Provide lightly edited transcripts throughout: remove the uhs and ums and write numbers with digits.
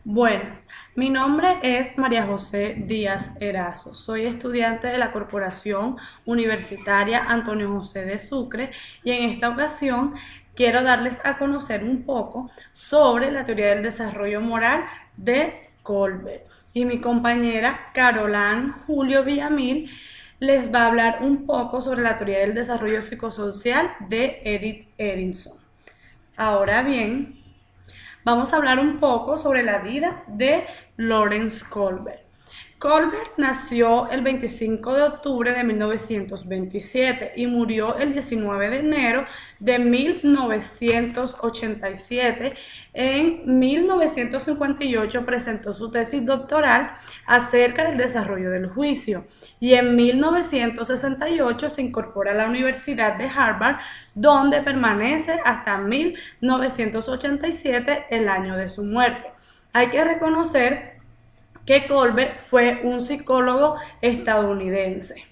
Buenas, mi nombre es María José Díaz Erazo. Soy estudiante de la Corporación Universitaria Antonio José de Sucre y en esta ocasión quiero darles a conocer un poco sobre la teoría del desarrollo moral de Colbert. Y mi compañera Caroline Julio Villamil les va a hablar un poco sobre la teoría del desarrollo psicosocial de Edith Erinson. Ahora bien, vamos a hablar un poco sobre la vida de Lawrence Colbert. Colbert nació el 25 de octubre de 1927 y murió el 19 de enero de 1987. En 1958 presentó su tesis doctoral acerca del desarrollo del juicio y en 1968 se incorpora a la Universidad de Harvard, donde permanece hasta 1987, el año de su muerte. Hay que reconocer que Colbert fue un psicólogo estadounidense.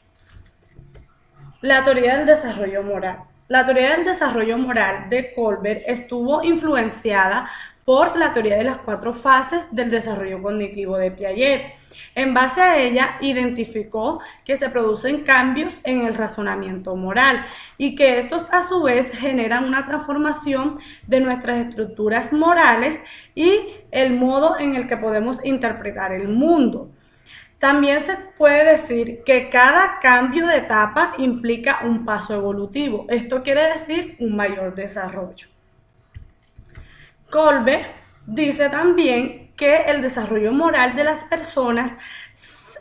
La teoría del desarrollo moral. La teoría del desarrollo moral de Colbert estuvo influenciada por la teoría de las 4 fases del desarrollo cognitivo de Piaget. En base a ella, identificó que se producen cambios en el razonamiento moral y que estos a su vez generan una transformación de nuestras estructuras morales y el modo en el que podemos interpretar el mundo. También se puede decir que cada cambio de etapa implica un paso evolutivo. Esto quiere decir un mayor desarrollo. Colbert dice también que el desarrollo moral de las personas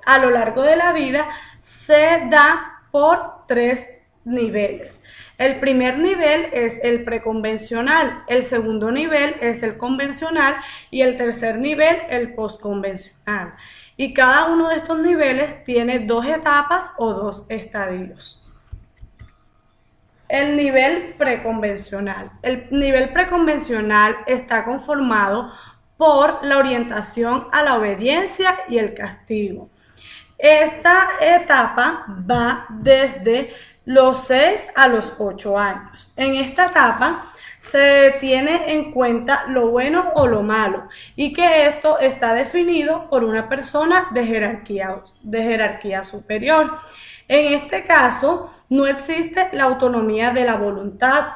a lo largo de la vida se da por 3 niveles. El primer nivel es el preconvencional, el segundo nivel es el convencional y el tercer nivel el postconvencional. Y cada uno de estos niveles tiene 2 etapas o 2 estadios. El nivel preconvencional. El nivel preconvencional está conformado por la orientación a la obediencia y el castigo. Esta etapa va desde los 6 a los 8 años. En esta etapa se tiene en cuenta lo bueno o lo malo y que esto está definido por una persona de jerarquía superior. En este caso, no existe la autonomía de la voluntad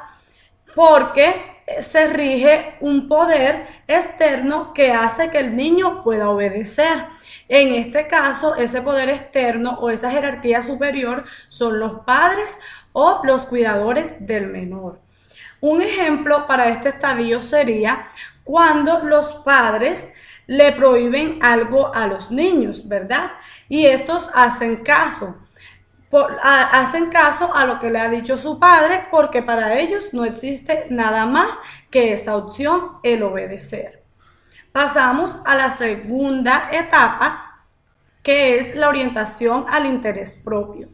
porque se rige un poder externo que hace que el niño pueda obedecer. En este caso, ese poder externo o esa jerarquía superior son los padres o los cuidadores del menor. Un ejemplo para este estadio sería cuando los padres le prohíben algo a los niños, ¿verdad? Y estos hacen caso a lo que le ha dicho su padre porque para ellos no existe nada más que esa opción, el obedecer. Pasamos a la segunda etapa, que es la orientación al interés propio.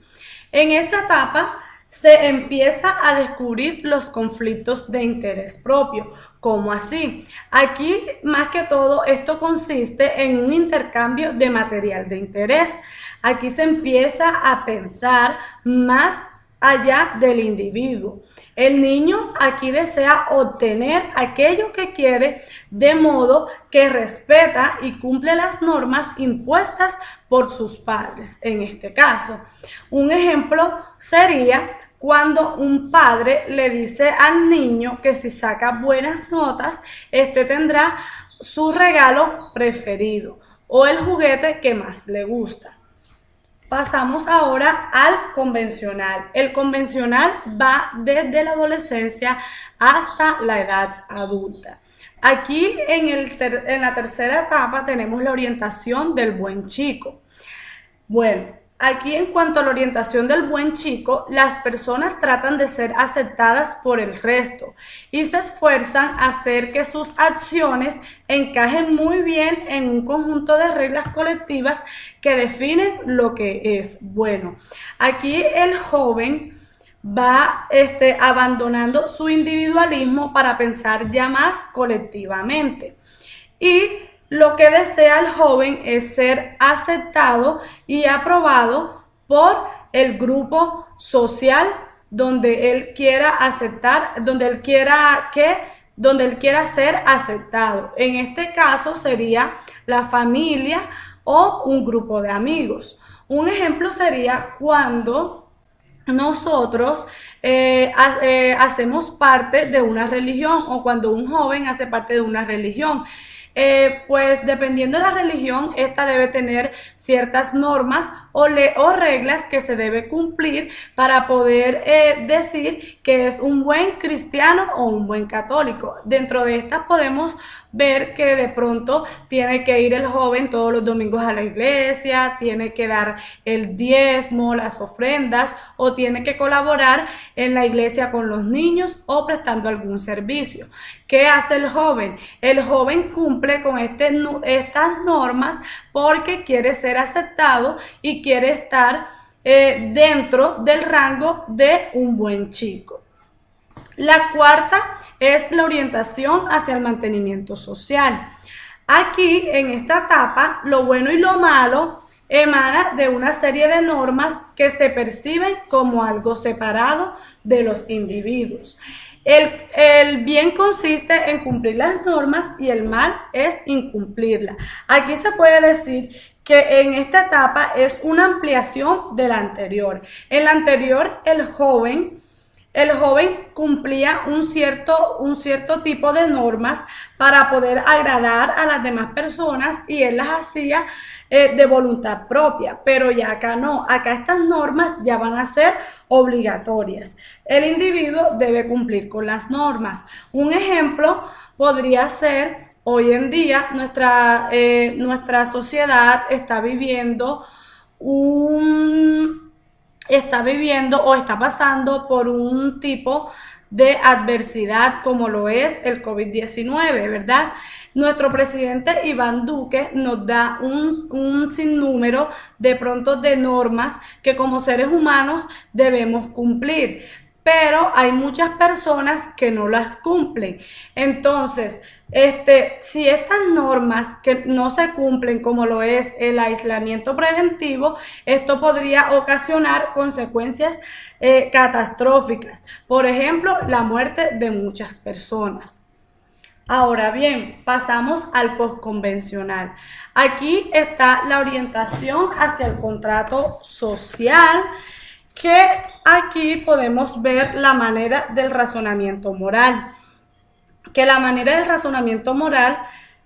En esta etapa se empieza a descubrir los conflictos de interés propio. ¿Cómo así? Aquí, más que todo, esto consiste en un intercambio de material de interés. Aquí se empieza a pensar más allá del individuo. El niño aquí desea obtener aquello que quiere de modo que respeta y cumple las normas impuestas por sus padres. En este caso, un ejemplo sería cuando un padre le dice al niño que si saca buenas notas, este tendrá su regalo preferido o el juguete que más le gusta. Pasamos ahora al convencional. El convencional va desde la adolescencia hasta la edad adulta. Aquí en la tercera etapa tenemos la orientación del buen chico. Bueno, aquí en cuanto a la orientación del buen chico, las personas tratan de ser aceptadas por el resto y se esfuerzan a hacer que sus acciones encajen muy bien en un conjunto de reglas colectivas que definen lo que es bueno. Aquí el joven va abandonando su individualismo para pensar ya más colectivamente. Y lo que desea el joven es ser aceptado y aprobado por el grupo social donde él quiera aceptar, donde él quiera que donde él quiera ser aceptado. En este caso sería la familia o un grupo de amigos. Un ejemplo sería cuando nosotros hacemos parte de una religión o cuando un joven hace parte de una religión. Pues dependiendo de la religión, esta debe tener ciertas normas o reglas que se debe cumplir para poder decir que es un buen cristiano o un buen católico. Dentro de estas podemos ver que de pronto tiene que ir el joven todos los domingos a la iglesia, tiene que dar el diezmo, las ofrendas, o tiene que colaborar en la iglesia con los niños o prestando algún servicio. ¿Qué hace el joven? El joven cumple con estas normas porque quiere ser aceptado y quiere estar dentro del rango de un buen chico. La cuarta es la orientación hacia el mantenimiento social. Aquí, en esta etapa, lo bueno y lo malo emana de una serie de normas que se perciben como algo separado de los individuos. El bien consiste en cumplir las normas y el mal es incumplirlas. Aquí se puede decir que en esta etapa es una ampliación de la anterior. En la anterior, el joven cumplía un cierto tipo de normas para poder agradar a las demás personas y él las hacía de voluntad propia, pero ya acá no, acá estas normas ya van a ser obligatorias. El individuo debe cumplir con las normas. Un ejemplo podría ser, hoy en día nuestra sociedad está viviendo o está pasando por un tipo de adversidad como lo es el COVID-19, ¿verdad? Nuestro presidente Iván Duque nos da un sinnúmero de pronto de normas que como seres humanos debemos cumplir, pero hay muchas personas que no las cumplen. Entonces, si estas normas que no se cumplen, como lo es el aislamiento preventivo, esto podría ocasionar consecuencias catastróficas. Por ejemplo, la muerte de muchas personas. Ahora bien, pasamos al postconvencional. Aquí está la orientación hacia el contrato social, que aquí podemos ver la manera del razonamiento moral, que la manera del razonamiento moral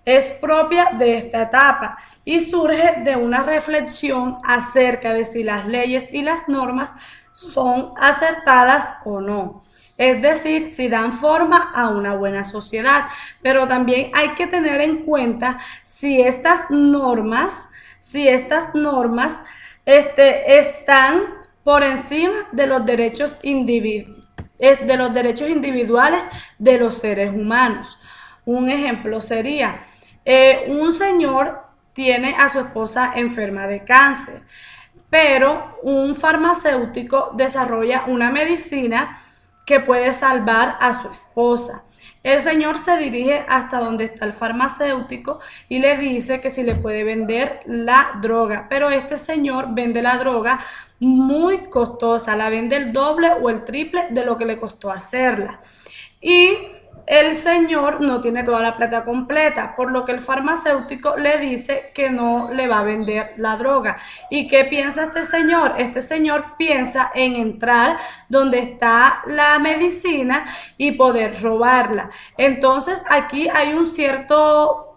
es propia de esta etapa y surge de una reflexión acerca de si las leyes y las normas son acertadas o no. Es decir, si dan forma a una buena sociedad, pero también hay que tener en cuenta si estas normas están por encima de los derechos individuales de los seres humanos. Un ejemplo sería, un señor tiene a su esposa enferma de cáncer, pero un farmacéutico desarrolla una medicina que puede salvar a su esposa. El señor se dirige hasta donde está el farmacéutico y le dice que si le puede vender la droga, pero este señor vende la droga muy costosa, la vende el doble o el triple de lo que le costó hacerla. Y el señor no tiene toda la plata completa, por lo que el farmacéutico le dice que no le va a vender la droga. ¿Y qué piensa este señor? Este señor piensa en entrar donde está la medicina y poder robarla. Entonces aquí hay un cierto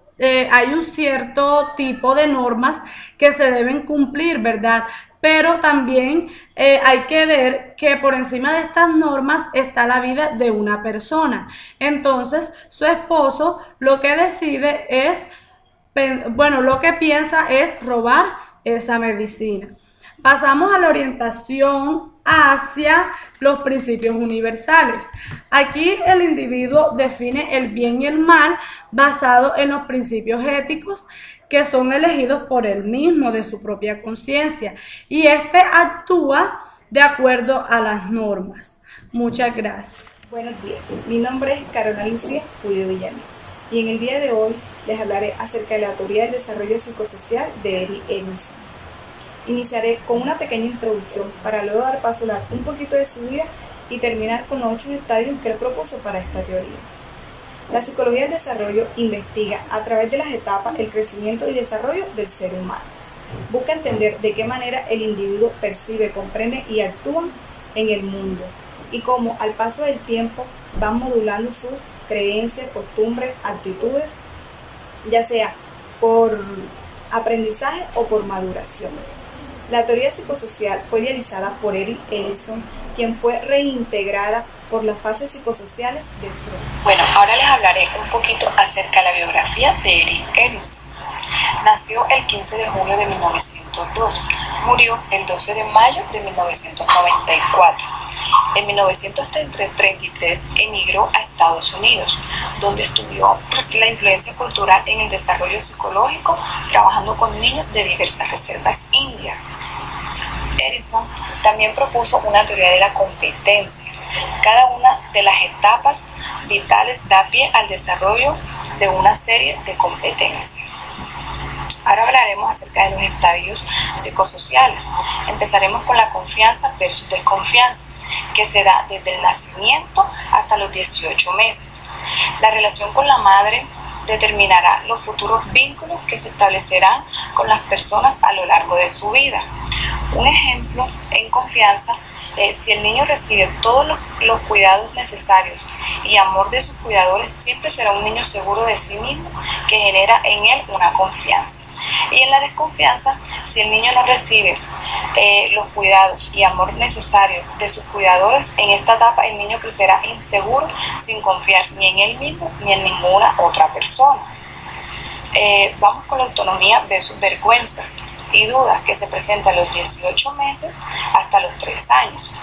tipo de normas que se deben cumplir, ¿verdad? Pero también hay que ver que por encima de estas normas está la vida de una persona. Entonces, su esposo lo que decide es, lo que piensa es robar esa medicina. Pasamos a la orientación hacia los principios universales. Aquí el individuo define el bien y el mal basado en los principios éticos que son elegidos por él mismo, de su propia conciencia, y actúa de acuerdo a las normas. Muchas gracias. Buenos días, mi nombre es Carolina Lucía Julio Villamil y en el día de hoy les hablaré acerca de la teoría del desarrollo psicosocial de Erik Erikson. Iniciaré con una pequeña introducción para luego dar paso a hablar un poquito de su vida y terminar con los 8 estadios que él propuso para esta teoría. La psicología del desarrollo investiga a través de las etapas el crecimiento y desarrollo del ser humano. Busca entender de qué manera el individuo percibe, comprende y actúa en el mundo y cómo al paso del tiempo van modulando sus creencias, costumbres, actitudes, ya sea por aprendizaje o por maduración. La teoría psicosocial fue idealizada por Erik Erikson, quien fue reintegrada por las fases psicosociales de Freud. Bueno, ahora les hablaré un poquito acerca de la biografía de Erik Erikson. Nació el 15 de julio de 1902, murió el 12 de mayo de 1994. En 1933 emigró a Estados Unidos, donde estudió la influencia cultural en el desarrollo psicológico, trabajando con niños de diversas reservas indias. Erikson también propuso una teoría de la competencia. Cada una de las etapas vitales da pie al desarrollo de una serie de competencias. Ahora hablaremos acerca de los estadios psicosociales. Empezaremos con la confianza versus desconfianza, que se da desde el nacimiento hasta los 18 meses. La relación con la madre determinará los futuros vínculos que se establecerán con las personas a lo largo de su vida. Un ejemplo en confianza es si el niño recibe todos los cuidados necesarios y amor de sus cuidadores, siempre será un niño seguro de sí mismo que genera en él una confianza. Y en la desconfianza, si el niño no recibe los cuidados y amor necesarios de sus cuidadores, en esta etapa el niño crecerá inseguro, sin confiar ni en él mismo ni en ninguna otra persona. Vamos con la autonomía versus vergüenzas y dudas, que se presenta a los 18 meses hasta los 3 años.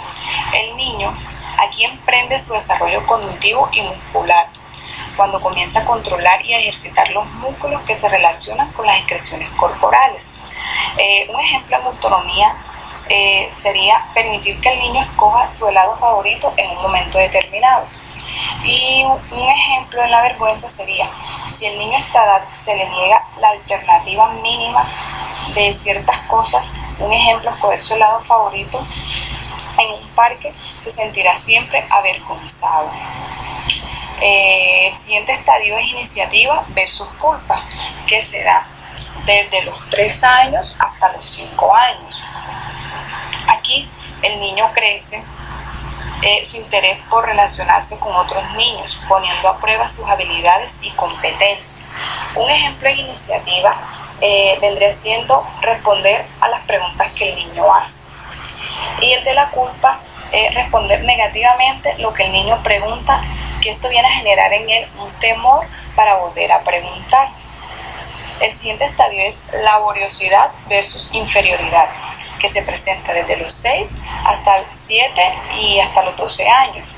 El niño aquí emprende su desarrollo cognitivo y muscular, cuando comienza a controlar y a ejercitar los músculos que se relacionan con las expresiones corporales. Un ejemplo en autonomía sería permitir que el niño escoja su helado favorito en un momento determinado. Y un ejemplo en la vergüenza sería si el niño a esta edad se le niega la alternativa mínima de ciertas cosas. Un ejemplo, escoger su helado favorito en un parque, se sentirá siempre avergonzado. El siguiente estadio es iniciativa versus culpas, que se da desde los 3 años hasta los 5 años. Aquí el niño crece su interés por relacionarse con otros niños, poniendo a prueba sus habilidades y competencias. Un ejemplo en iniciativa vendría siendo responder a las preguntas que el niño hace. Y el de la culpa es responder negativamente lo que el niño pregunta, que esto viene a generar en él un temor para volver a preguntar. El siguiente estadio es laboriosidad versus inferioridad, que se presenta desde los 6 hasta el 7 y hasta los 12 años.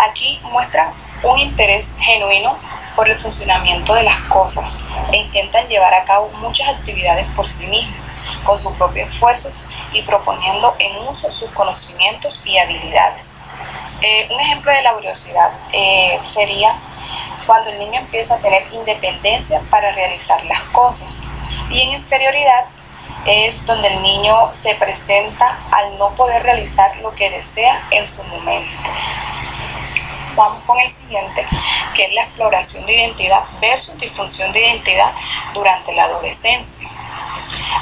Aquí muestran un interés genuino por el funcionamiento de las cosas e intentan llevar a cabo muchas actividades por sí mismos, con sus propios esfuerzos y proponiendo en uso sus conocimientos y habilidades. Un ejemplo de laboriosidad sería cuando el niño empieza a tener independencia para realizar las cosas. Y en inferioridad es donde el niño se presenta al no poder realizar lo que desea en su momento. Vamos con el siguiente, que es la exploración de identidad versus disfunción de identidad durante la adolescencia.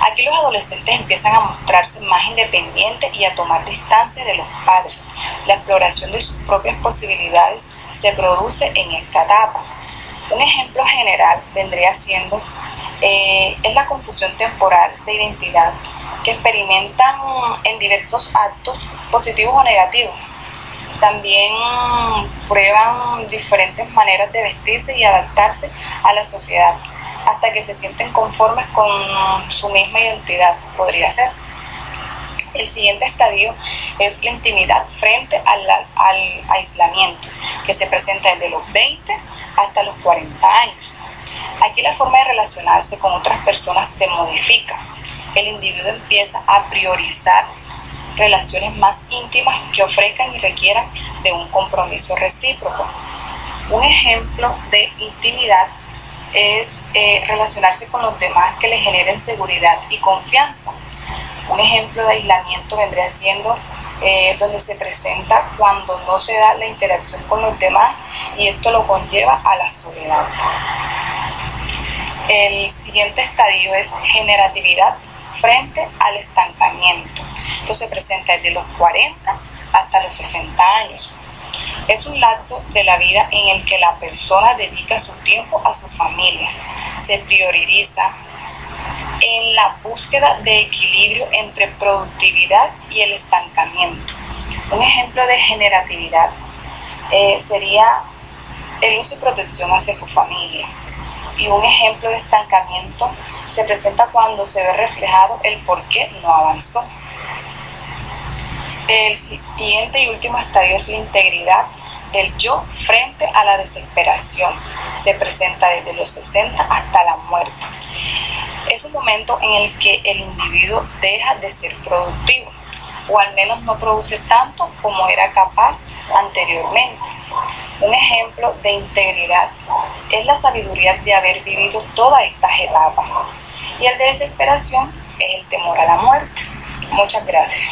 Aquí los adolescentes empiezan a mostrarse más independientes y a tomar distancia de los padres. La exploración de sus propias posibilidades se produce en esta etapa. Un ejemplo general vendría siendo es la confusión temporal de identidad, que experimentan en diversos actos positivos o negativos. También prueban diferentes maneras de vestirse y adaptarse a la sociedad, hasta que se sienten conformes con su misma identidad, podría ser. El siguiente estadio es la intimidad frente al aislamiento, que se presenta desde los 20 hasta los 40 años. Aquí la forma de relacionarse con otras personas se modifica. El individuo empieza a priorizar relaciones más íntimas que ofrezcan y requieran de un compromiso recíproco. Un ejemplo de intimidad es relacionarse con los demás que le generen seguridad y confianza. Un ejemplo de aislamiento vendría siendo donde se presenta cuando no se da la interacción con los demás y esto lo conlleva a la soledad. El siguiente estadio es generatividad frente al estancamiento. Esto se presenta desde los 40 hasta los 60 años. Es un lapso de la vida en el que la persona dedica su tiempo a su familia. Se prioriza en la búsqueda de equilibrio entre productividad y el estancamiento. Un ejemplo de generatividad sería el uso y protección hacia su familia. Y un ejemplo de estancamiento se presenta cuando se ve reflejado el por qué no avanzó. El siguiente y último estadio es la integridad del yo frente a la desesperación. Se presenta desde los 60 hasta la muerte. Es un momento en el que el individuo deja de ser productivo, o al menos no produce tanto como era capaz anteriormente. Un ejemplo de integridad es la sabiduría de haber vivido todas estas etapas. Y el de desesperación es el temor a la muerte. Muchas gracias.